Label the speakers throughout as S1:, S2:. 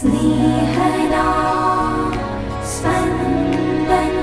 S1: स्नेहदा स्पन्दन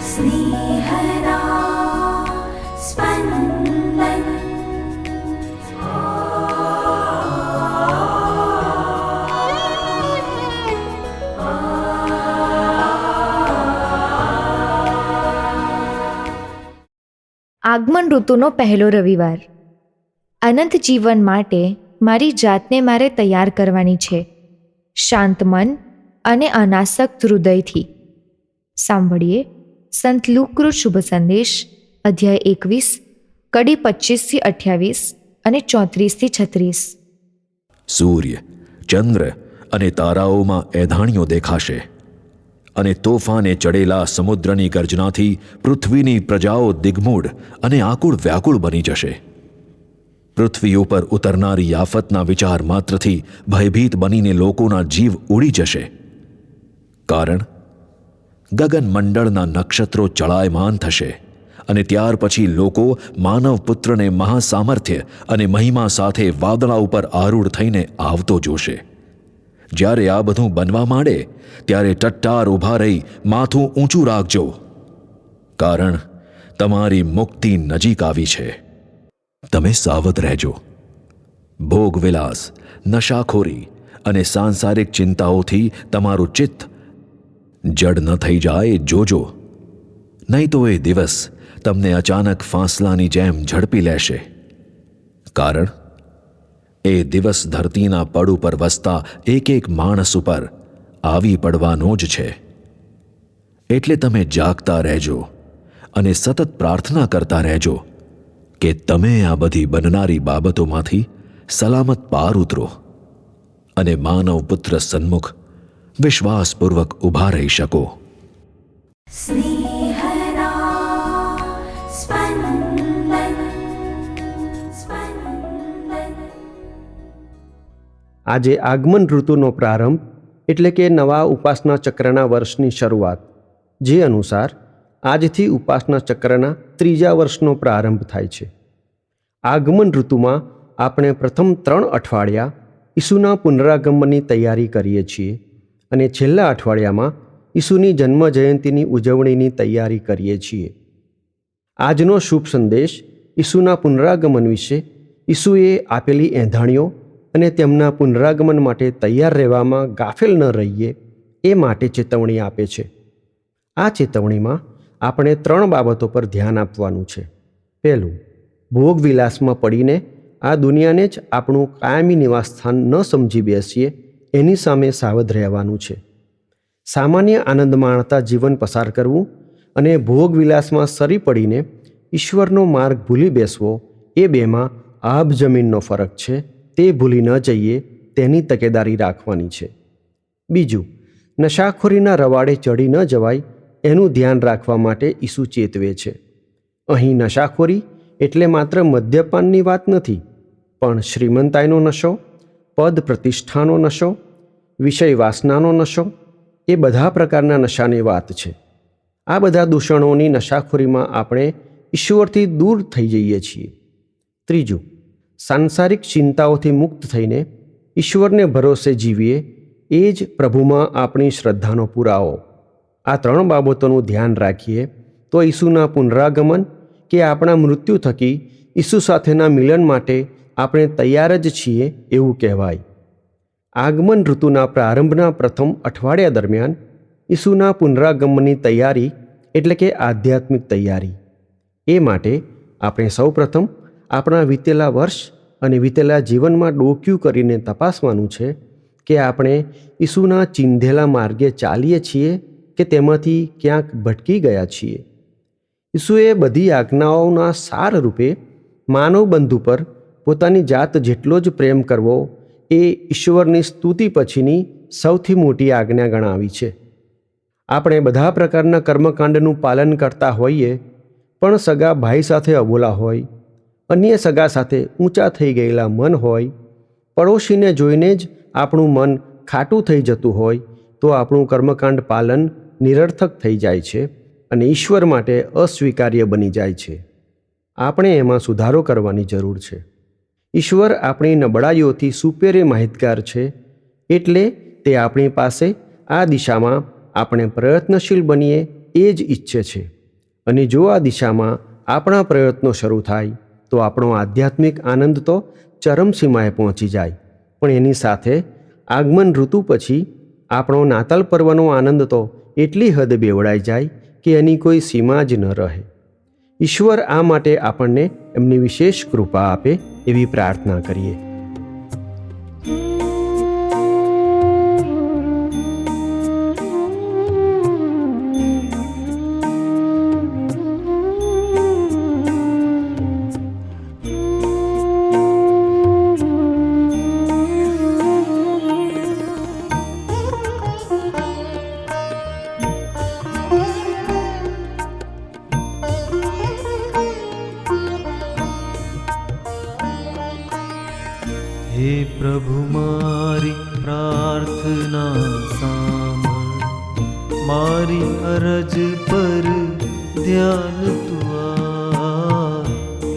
S1: स्नेहदा स्पन्दन।
S2: આગમન ઋતુનો પહેલો રવિવાર. અનંત જીવન માટે મારી જાતને મારે તૈયાર કરવાની છે, શાંત મન અને અનાસક્ત હૃદયથી. સાંભળીએ સંત લુકકૃત શુભ સંદેશ, અધ્યાય 21, કડી 25-28 અને 34-36.
S3: સૂર્ય, ચંદ્ર અને તારાઓમાં એધાણીઓ દેખાશે, અને તોફાને ચડેલા સમુદ્રની ગર્જનાથી પૃથ્વીની પ્રજાઓ દિગ્મૂઢ અને આકુળ વ્યાકુળ બની જશે. પૃથ્વી ઉપર ઉતરનારી આફતના વિચાર માત્રથી ભયભીત બનીને લોકોના જીવ ઉડી જશે. કારણ ગગનમંડળના નક્ષત્રો ચળાયમાન થશે, અને ત્યાર પછી લોકો માનવ પુત્રને મહાસામર્થ્ય અને મહિમા સાથે વાદળા ઉપર આરૂઢ થઈને આવતો જોશે. જ્યારે આ બધું બનવા માંડે ત્યારે ટટ્ટાર ઊભા રહી માથું ઊંચું રાખજો, કારણ તમારી મુક્તિ નજીક આવી છે. તમે સાવધ રહેજો. ભોગવિલાસ, નશાખોરી અને સાંસારિક ચિંતાઓથી તમારું ચિત્ત જડ ન થઈ જાય જોજો, નહીં તો એ દિવસ તમને અચાનક ફાંસલાની જેમ ઝડપી લેશે. કારણ એ દિવસ ધરતીના પડ ઉપર વસતા એક એક માણસ ઉપર આવી પડવાનો જ છે. એટલે તમે જાગતા રહેજો અને સતત પ્રાર્થના કરતા રહેજો કે તમે આ બધી બનનારી બાબતોમાંથી સલામત પાર ઉતરો અને માનવ પુત્ર સન્મુખ વિશ્વાસપૂર્વક ઊભા રહી શકો.
S1: स्नेहदा स्पन्दन स्पन्दन।
S4: આજે આગમન ઋતુનો પ્રારંભ એટલે કે નવા ઉપાસના ચક્રના વર્ષની શરૂઆત, જે અનુસાર આજથી ઉપાસના ચક્રના 3જા વર્ષનો પ્રારંભ થાય છે. આગમન ઋતુમાં આપણે પ્રથમ 3 અઠવાડિયા ઈસુના પુનરાગમનની તૈયારી કરીએ છીએ, અને છેલ્લા અઠવાડિયામાં ઈસુની જન્મ જયંતિની ઉજવણીની તૈયારી કરીએ છીએ. આજનો શુભ સંદેશ ઈસુના પુનરાગમન વિશે, ઈસુએ આપેલી એંધાણીઓ અને તેમના પુનરાગમન માટે તૈયાર રહેવામાં ગાફેલ ન રહીએ એ માટે ચેતવણી આપે છે. આ ચેતવણીમાં આપણે 3 બાબતો પર ધ્યાન આપવાનું છે. પહેલું, ભોગવિલાસમાં પડીને આ દુનિયાને જ આપણું કાયમી નિવાસસ્થાન ન સમજી બેસીએ એની સામે સાવધ રહેવાનું છે. સામાન્ય આનંદ માણતા જીવન પસાર કરવું અને ભોગવિલાસમાં સરી પડીને ઈશ્વરનો માર્ગ ભૂલી બેસવો, એ બેમાં આભ જમીનનો ફરક છે. તે ભૂલી ન જઈએ તેની તકેદારી રાખવાની છે. બીજું, નશાખોરીના રવાડે ચડી ન જવાય એનું ધ્યાન રાખવા માટે ઈસુ ચેતવે છે. અહીં નશાખોરી એટલે માત્ર મદ્યપાનની વાત નથી, પણ શ્રીમંતાઈનો નશો, પદ પ્રતિષ્ઠાનો નશો, વિષય વાસનાનો નશો, એ બધા પ્રકારના નશાની વાત છે. આ બધા દૂષણોની નશાખોરીમાં આપણે ઈશ્વરથી દૂર થઈ જઈએ છીએ. ત્રીજું, સાંસારિક ચિંતાઓથી મુક્ત થઈને ઈશ્વરને ભરોસે જીવીએ એ જ પ્રભુમાં આપણી શ્રદ્ધાનો પુરાવો. આ 3 બાબતોનું ધ્યાન રાખીએ તો ઈસુના પુનરાગમન કે આપણા મૃત્યુ થકી ઈસુ સાથેના મિલન માટે આપણે તૈયાર જ છીએ એવું કહેવાય. આગમન ઋતુના પ્રારંભના પ્રથમ અઠવાડિયા દરમિયાન ઈસુના પુનરાગમનની તૈયારી એટલે કે આધ્યાત્મિક તૈયારી. એ માટે આપણે સૌપ્રથમ આપણા વીતેલા વર્ષ અને વીતેલા જીવનમાં ડોક્યું કરીને તપાસવાનું છે કે આપણે ઈસુના ચીંધેલા માર્ગે ચાલીએ છીએ કે તેમાંથી ક્યાંક ભટકી ગયા છીએ. ઈસુએ બધી આજ્ઞાઓના સાર રૂપે માનવ બંધુ પર પોતાની જાત જેટલો જ પ્રેમ કરવો એ ઈશ્વરની સ્તુતિ પછીની સૌથી મોટી આજ્ઞા ગણાવી છે. આપણે બધા પ્રકારના કર્મકાંડનું પાલન કરતા હોઈએ, પણ સગા ભાઈ સાથે અબોલા હોય, અન્ય સગા સાથે ઊંચા થઈ ગયેલા મન હોય, પડોશીને જોઈને જ આપણું મન ખાટું થઈ જતું હોય, તો આપણું કર્મકાંડ પાલન નિરર્થક થઈ જાય છે અને ઈશ્વર માટે અસ્વીકાર્ય બની જાય છે. આપણે એમાં સુધારો કરવાની જરૂર છે. ઈશ્વર આપણી નબળાઈઓથી સુપેરે માહિતગાર છે, એટલે તે આપણી પાસે આ દિશામાં આપણે પ્રયત્નશીલ બનીએ એ જ ઈચ્છે છે. અને જો આ દિશામાં આપણા પ્રયત્નો શરૂ થાય તો આપણો આધ્યાત્મિક આનંદ તો ચરમસીમાએ પહોંચી જાય, પણ એની સાથે આગમન ઋતુ પછી આપણો નાતાલ પર્વનો આનંદ તો એટલી હદે બેવડાઈ જાય કે એની કોઈ સીમા જ ન રહે. ઈશ્વર આ માટે આપણને એમની વિશેષ કૃપા આપે એવી પ્રાર્થના કરીએ.
S5: હે પ્રભુ મારી પ્રાર્થના સાંભળ, મારી અરજ પર ધ્યાન તું આપ.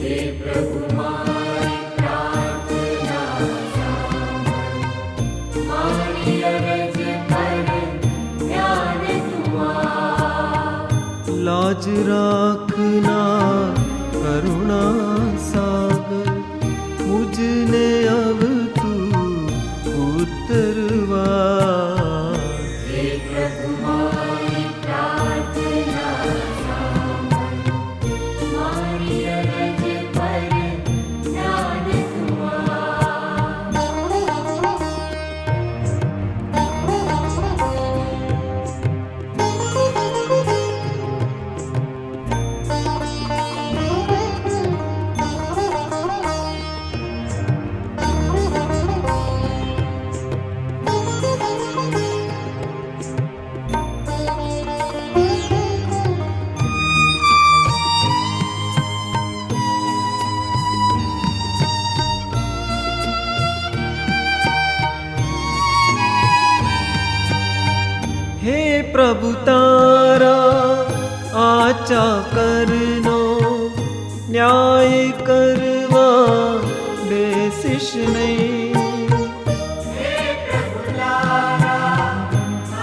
S1: હે પ્રભુ મારી પ્રાર્થના સાંભળ, મારી અરજ પર ધ્યાન તું આપ.
S5: લાજ રાખનાર કરુણા સાગર, મુझने अब तू ઉત્તરવા.
S1: હે પ્રભુ મારી પ્રાર્થના સાંભળ, મારી અરજ પર ધ્યાન તું આપ.
S5: હે પ્રભુ તારા આચા કરનો ન્યાય કરવા બેસીશ નહીં.
S1: હે પ્રભુ તારા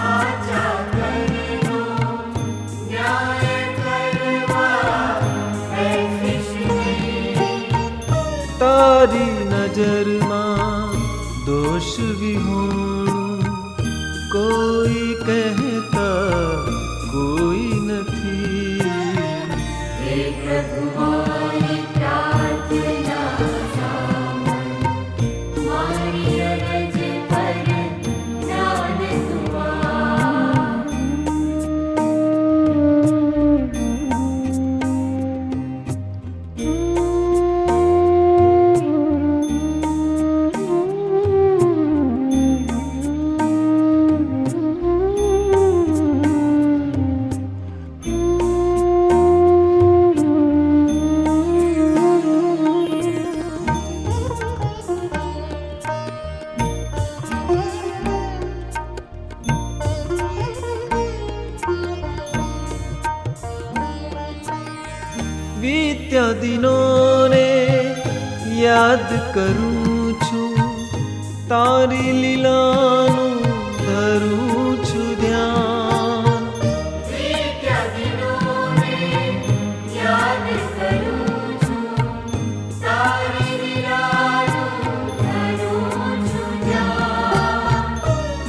S1: આચા કરનો ન્યાય કરવા બેસીશ નહીં.
S5: તારી નજરમાં દોષ વિહોણું કોઈ કહેતા કોઈ નથી.
S1: હે પ્રભુ મારી પ્રાર્થના સાંભળ, મારી અરજ પર ધ્યાન તું આપ.
S5: વીત્યા દિનોને યાદ કરું છું, તારી લીલાનું ધરું છું ધ્યાન.
S1: વીત્યા દિનોને યાદ કરું છું, તારી લીલાનું ધરું છું ધ્યાન.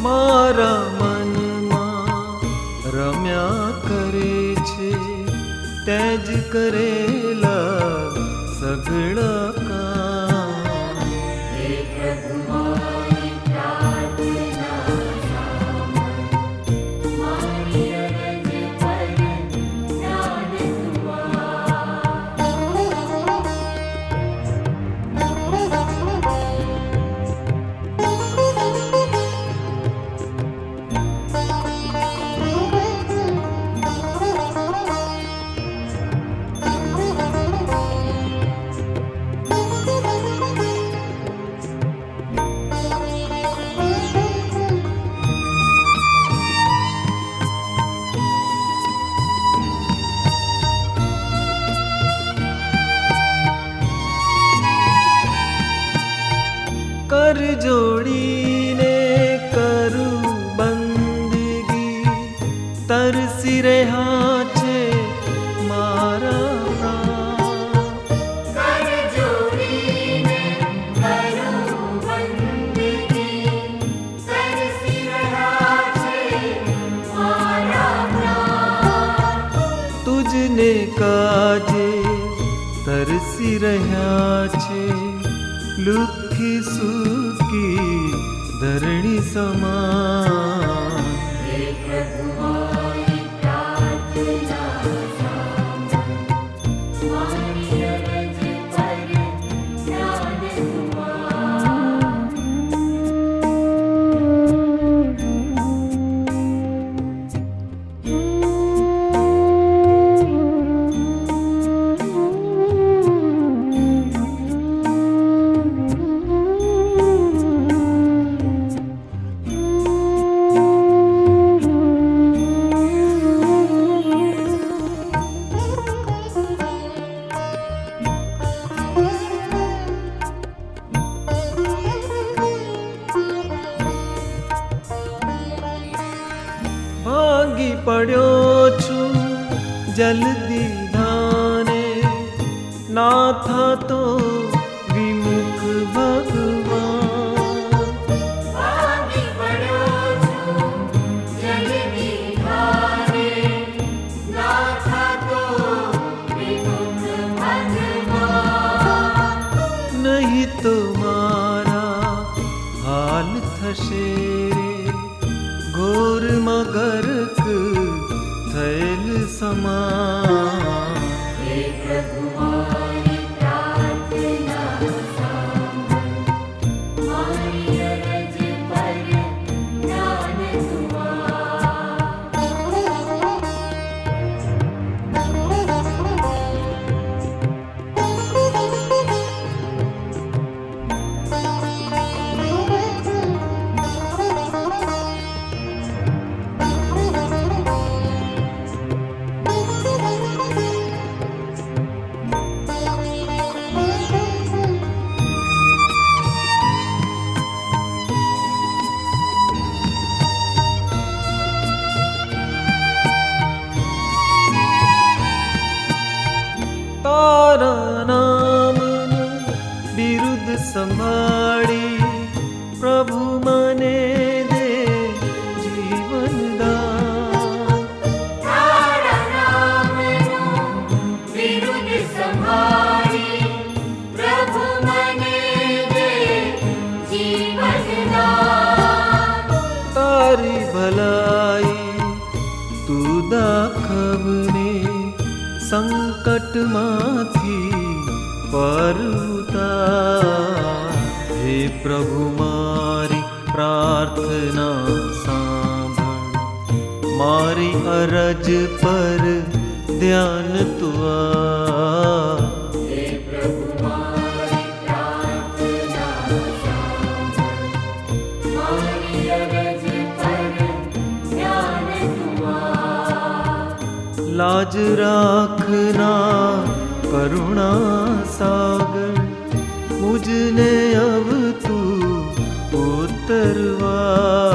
S5: મારા મનમાં રમ્યા કરે છે તે જ કરેલા સઘળા કામ.
S1: હે પ્રભુ મારી પ્રાર્થના સાંભળ, મારી અરજ પર ધ્યાન તું આપ.
S5: મુજને કાજે તરસી રહ્યા છે, લુખી સૂકી ધરણી સમાન.
S1: હે પ્રભુ મારી પ્રાર્થના સાંભળ, મારી અરજ પર ધ્યાન તું આપ.
S5: ભાગી પડ્યો છું જલ્દી ધાને, ના થાતો વિમુખ ભગવાન.
S1: ભાગી પડ્યો છું જલ્દી ધાને, ના થાતો વિમુખ ભગવાન.
S5: નહીં તો મારા હાલ થશે રે, ઘોરમાં ગરક થયેલ સમાન.
S1: હે પ્રભુ મારી પ્રાર્થના સાંભળ, મારી અરજ પર ધ્યાન તું આપ.
S5: તારા નામનું બિરુદ સંભાળી પ્રભુ મને દે જીવનદાન.
S1: તારા નામનું બિરુદ સંભાળી પ્રભુ મને દે જીવનદાન.
S5: તારી ભલાઈ તું દાખવને, સંકટમાંથી પર ઉતાર. હે પ્રભુ મારી પ્રાર્થના સાંભળ, મારી અરજ પર ધ્યાન તું આપ.
S1: હે પ્રભુ મારી પ્રાર્થના સાંભળ, મારી અરજ પર ધ્યાન તું આપ.
S5: લાજ રાખના કરુણા સાગર, મુજને અબ તું ઉતરવા.